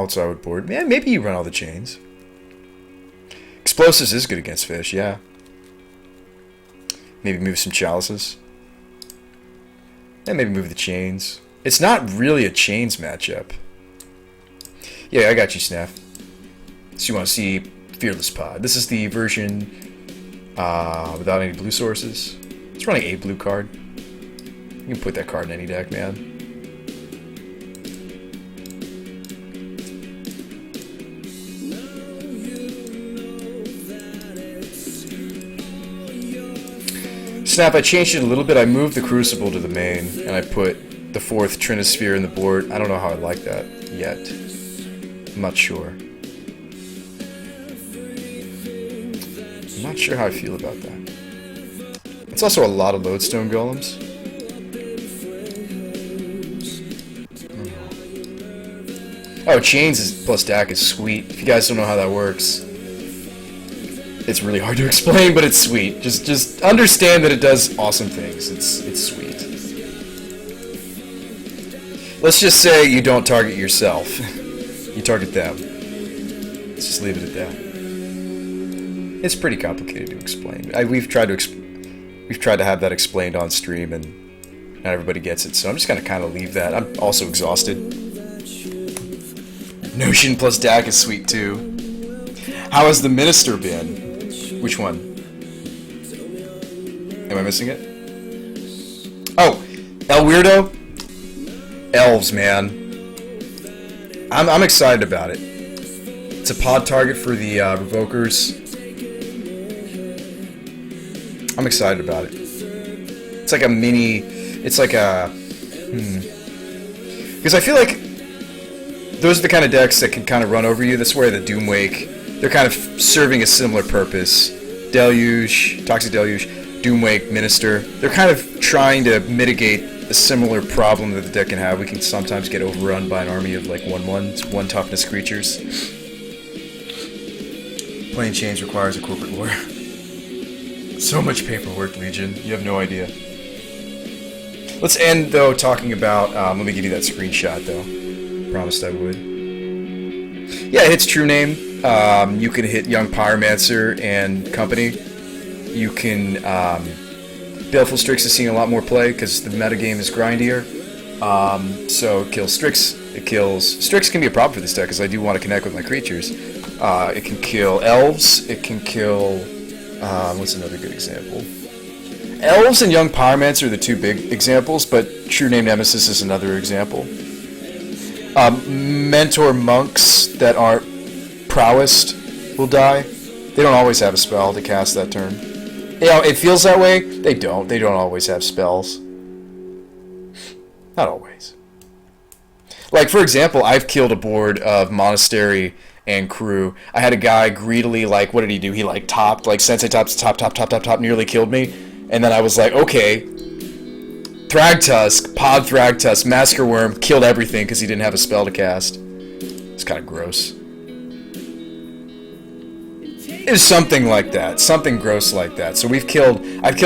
Alts board. Yeah, maybe you run all the chains. Explosives is good against fish, yeah. Maybe move some chalices. And maybe move the chains. It's not really a chains matchup. Yeah, I got you, Snaff. So you want to see Fearless Pod. This is the version without any blue sources. It's running a blue card. You can put that card in any deck, man. Snap, I changed it a little bit. I moved the Crucible to the main, and I put the 4th Trinisphere in the board. I don't know how I like that yet. I'm not sure. I'm not sure how I feel about that. It's also a lot of Lodestone Golems. Oh, Chains is plus DAC is sweet. If you guys don't know how that works, it's really hard to explain, but it's sweet. Just understand that it does awesome things. It's sweet. Let's just say you don't target yourself. You target them. Let's just leave it at that. It's pretty complicated to explain. We've tried to have that explained on stream, and not everybody gets it. So I'm just gonna kind of leave that. I'm also exhausted. Notion plus DAC is sweet too. How has the Minister been? Which one? Am I missing it? Oh, El Weirdo? Elves, man. I'm excited about it. It's a pod target for the Revokers. I'm excited about it. It's like a mini... It's like a... Because I feel like those are the kind of decks that can kind of run over you. That's where the Doomwake... They're kind of serving a similar purpose. Deluge, Toxic Deluge, Doomwake, Minister. They're kind of trying to mitigate a similar problem that the deck can have. We can sometimes get overrun by an army of like 1/1s, 1 toughness creatures. Playing Chains requires a corporate lore. So much paperwork, Legion. You have no idea. Let's end, though, talking about... let me give you that screenshot, though. Promised I would. Yeah, it hits True Name. You can hit Young Pyromancer and company. You can... Baleful Strix is seeing a lot more play because the metagame is grindier. So it kills Strix. It kills... Strix can be a problem for this deck because I do want to connect with my creatures. It can kill Elves. It can kill... what's another good example? Elves and Young Pyromancer are the 2 big examples, but True Name Nemesis is another example. Mentor Monks that aren't prowessed will die. They don't always have a spell to cast that turn. You know, it feels that way. They don't. They don't always have spells. Not always. Like, for example, I've killed a board of Monastery and Crew. I had a guy greedily, like, what did he do? He, like, topped, like, Sensei tops, top, nearly killed me. And then I was like, okay. Thragtusk, Pod Thragtusk, Masker Worm, killed everything because he didn't have a spell to cast. It's kind of gross. It was something like that, something gross like that. So I've killed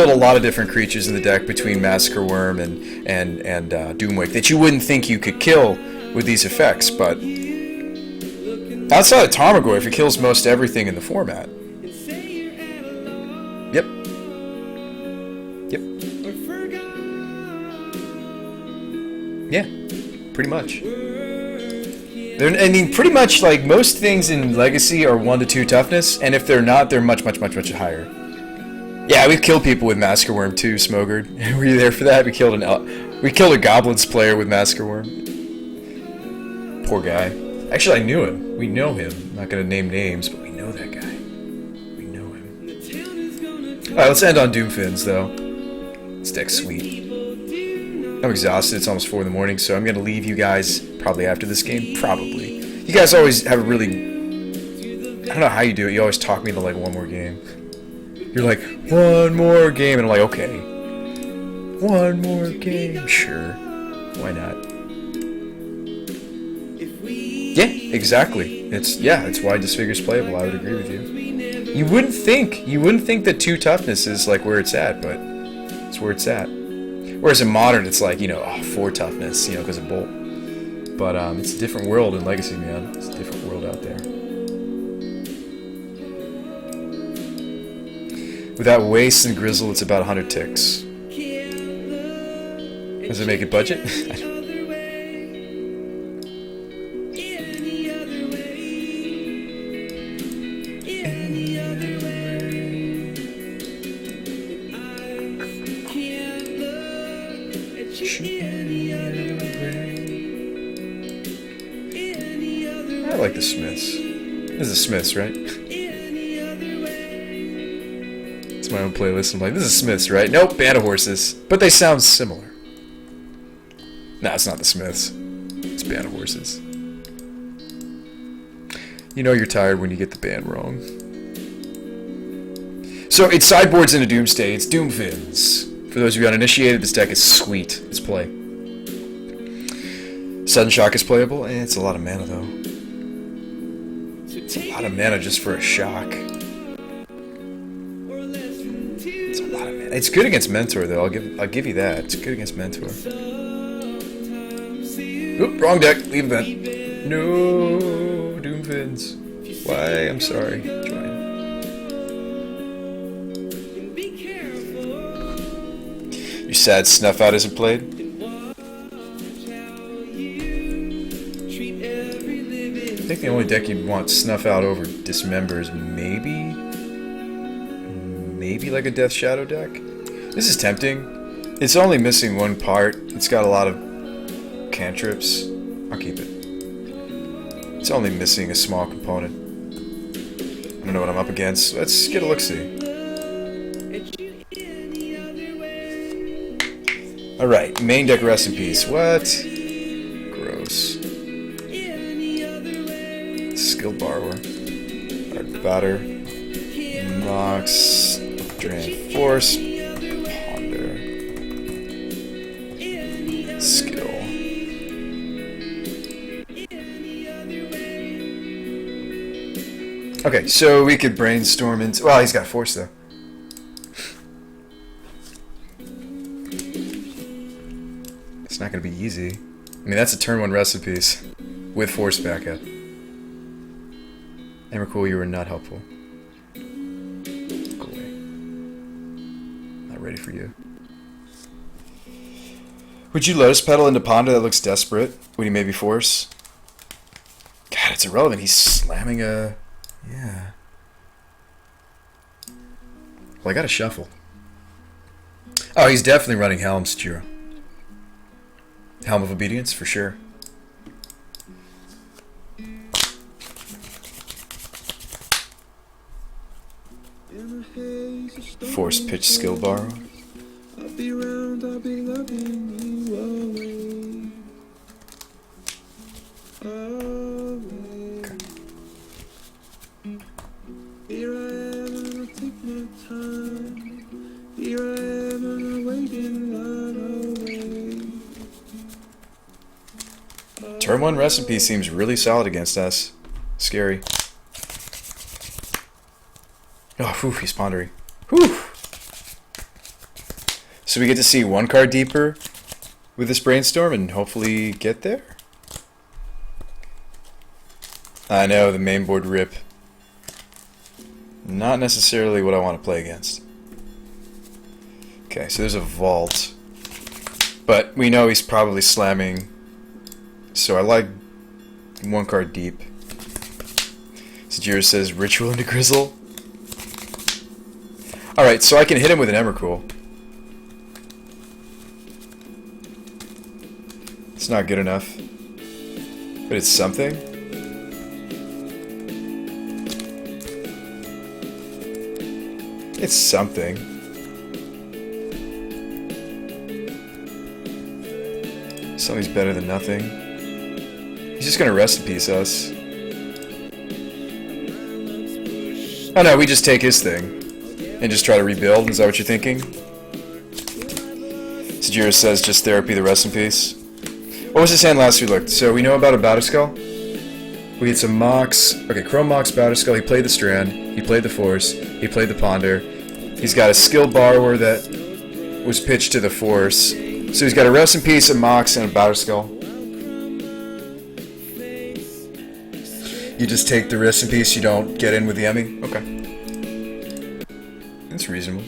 a lot of different creatures in the deck between Massacre Worm and Doomwake that you wouldn't think you could kill with these effects, but outside of Tarmogoyf, it kills most everything in the format. Yep. Yeah, pretty much. I mean, pretty much, like, most things in Legacy are 1 to 2 toughness, and if they're not, they're much higher. Yeah, we've killed people with Massacre Worm too, Smogard. Were you there for that? We killed a Goblins player with Massacre Worm. Poor guy. Actually, I knew him. We know him. I'm not gonna name names, but we know that guy. We know him. Alright, let's end on Doomfins, though. This deck's sweet. I'm exhausted. It's almost 4 in the morning, so I'm going to leave you guys probably after this game. Probably. You guys always have a really... I don't know how you do it. You always talk me into, like, one more game. You're like, one more game. And I'm like, okay. One more game. Sure. Why not? Yeah, exactly. It's why Disfigure's playable. I would agree with you. You wouldn't think that 2 toughness is, like, where it's at, but it's where it's at. Whereas in Modern, it's like, 4 toughness, because of Bolt. But it's a different world in Legacy, man. It's a different world out there. Without waste and grizzle, it's about 100 ticks. Does it make it budget? I like the Smiths. This is the Smiths, right? It's my own playlist. I'm like, this is Smiths, right? Nope, Band of Horses. But they sound similar. No, it's not the Smiths. It's Band of Horses. You know you're tired when you get the band wrong. So it sideboards into Doomsday. It's Doomfins. For those of you uninitiated, this deck is sweet. Let's play. Sudden Shock is playable. It's a lot of mana, though. It's a lot of mana just for a shock. It's a lot of mana. It's good against Mentor, though. I'll give you that. It's good against Mentor. Oop, wrong deck. Leave that. No, Doomfins. Why? I'm sorry. Join. You sad Snuff Out isn't played? I think the only deck you'd want Snuff Out over Dismember is maybe like a Death Shadow deck. This is tempting. It's only missing one part. It's got a lot of cantrips. I'll keep it. It's only missing a small component. I don't know what I'm up against. Let's get a look-see. Alright, main deck Rest in Peace. What? Gross. Skill Borrower. Art Batter. Mox. Drain Force. Ponder. Skill. Okay, so we could brainstorm into... Well, he's got Force, though. It's not going to be easy. I mean, that's a turn 1 recipes with Force backup. Emrakul, you were not helpful. Go away. Not ready for you. Would you Lotus Petal into Ponder? That looks desperate. Would he maybe Force? God, it's irrelevant. He's slamming a... Yeah. Well, I gotta shuffle. Oh, he's definitely running Helm's, Jiro. Helm of Obedience, for sure. Force Pitch Skill Borrow. I'll be around, I'll be loving you always. Okay. Here I am and I'll take my time. Here I am and I'll wait in line away. Turn 1 Recipe seems really solid against us. Scary. Oh, whew, he's pondering. Whew. So we get to see 1 card deeper with this brainstorm and hopefully get there? I know, the main board rip. Not necessarily what I want to play against. Okay, so there's a vault. But we know he's probably slamming. So I like 1 card deep. Sajira says Ritual into Grizzle. Alright, so I can hit him with an Emrakul. It's not good enough. But it's something. It's something. Something's better than nothing. He's just gonna Rest in Peace us. Oh no, we just take his thing. And just try to rebuild? Is that what you're thinking? Sajira says just Therapy the Rest in Peace. What was his hand last we looked? So we know about a Batterskull. We had some Mox. Okay, Chrome Mox Batterskull. He played the Strand. He played the Force. He played the Ponder. He's got a Skill Borrower that was pitched to the Force. So he's got a Rest in Peace, a Mox, and a Batterskull. You just take the rest in peace, you don't get in with the Emmy? Okay. That's reasonable.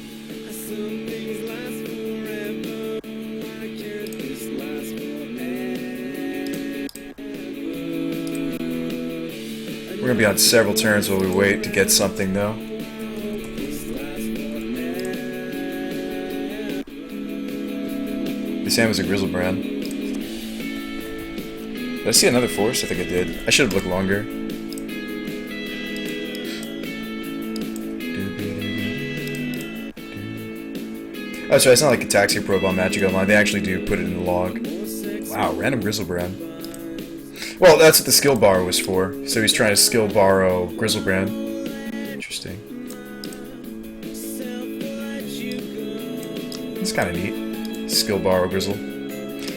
We're gonna be on several turns while we wait to get something, though. This hand was a Grizzlebrand. Did I see another force? I think I did. I should have looked longer. Oh, that's right, it's not like a taxi probe on Magic Online. They actually do put it in the log. Wow, random Grizzlebrand. Well, that's what the skill bar was for. So he's trying to skill borrow Grizzlebrand. Interesting. It's kind of neat. Skill borrow Grizzle.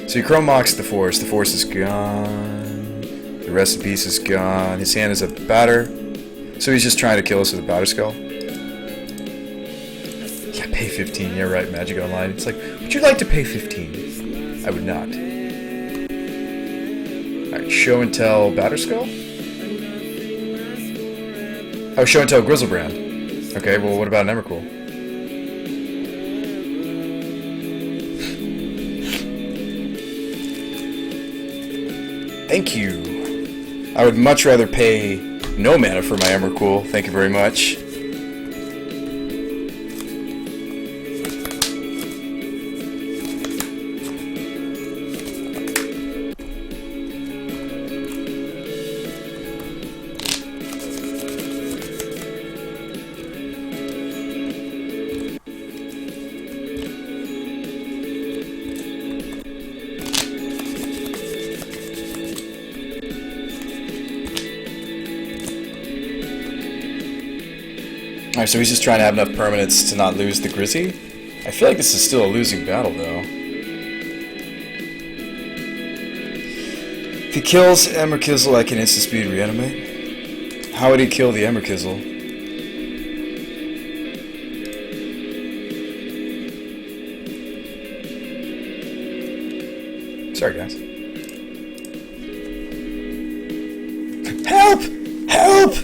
So he Chrome Mox the Force. The Force is gone. The rest of the piece is gone. His hand is a batter. So he's just trying to kill us with a batter skull. Yeah, pay 15. Yeah, right, Magic Online. It's like, would you like to pay 15? I would not. Alright, show and tell batter skull? Oh, show and tell Grizzlebrand. Okay, well, what about an Emrakul? Thank you. I would much rather pay no mana for my Emrakul. Thank you very much. Alright, so he's just trying to have enough permanents to not lose the Grizzy. I feel like this is still a losing battle, though. If he kills Emrakul, I can instant speed reanimate. How would he kill the Emrakul? Sorry, guys. Help! Help!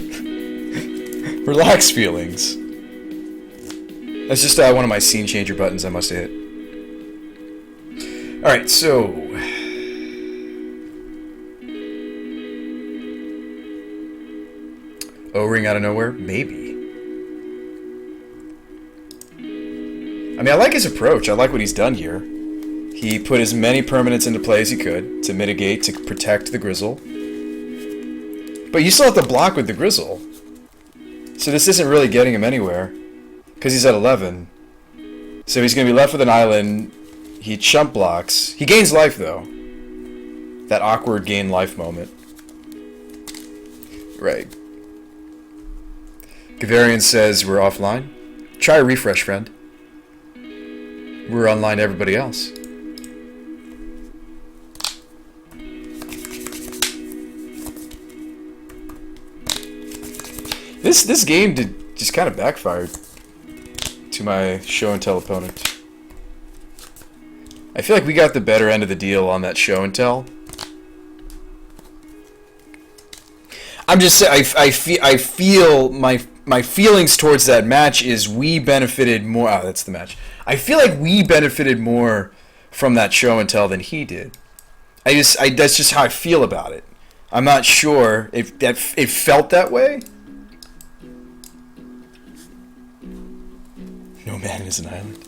Relax, feelings. That's just one of my scene changer buttons I must hit. Alright, so... O-ring out of nowhere? Maybe. I mean, I like his approach. I like what he's done here. He put as many permanents into play as he could to mitigate, to protect the Grizzle. But you still have to block with the Grizzle. So this isn't really getting him anywhere, because he's at 11. So he's going to be left with an island. He chump blocks. He gains life, though. That awkward gain life moment. Right. Gavarian says we're offline. Try a refresh, friend. We're online to everybody else. This game just kind of backfired to my show and tell opponent. I feel like we got the better end of the deal on that show and tell. I'm just saying, I feel my feelings towards that match is we benefited more. Oh, that's the match. I feel like we benefited more from that show and tell than he did. That's just how I feel about it. I'm not sure if it felt that way. No man is an island.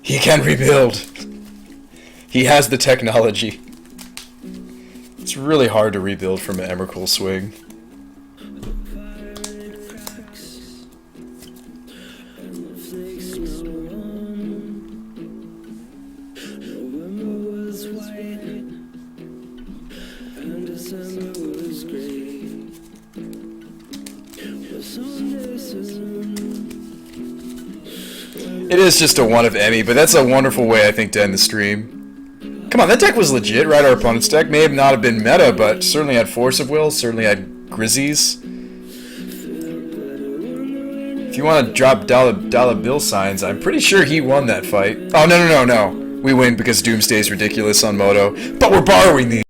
He can rebuild. He has the technology. It's really hard to rebuild from an Emrakul swing. It is just a one of Emmy, but that's a wonderful way, I think, to end the stream. Come on, that deck was legit, right? Our opponent's deck may have not have been meta, but certainly had Force of Will, certainly had Grizzies. If you want to drop dollar bill signs, I'm pretty sure he won that fight. Oh, no. We win because Doomsday is ridiculous on Moto, but we're borrowing these.